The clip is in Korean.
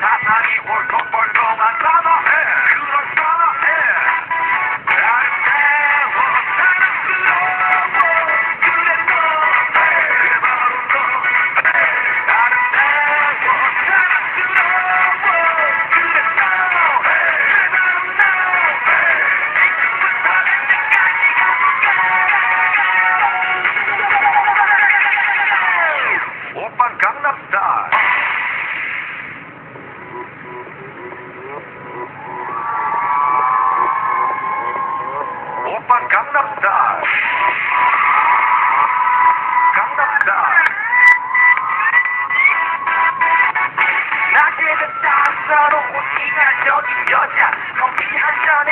사상이 홀쭉벌쭉한 사나해 그런 사나해 나를 태워 사랑스러워 그래 너해 그래 바로 너해 나를 태워 사랑스러워 그래 너해 그래 바로 너해 지금부터 언제까지 가볼까 오빤 강남스타일 오빤 강남스타일 강남스타일 낮에는 따사로운 인간적인 여자 커피 한 잔에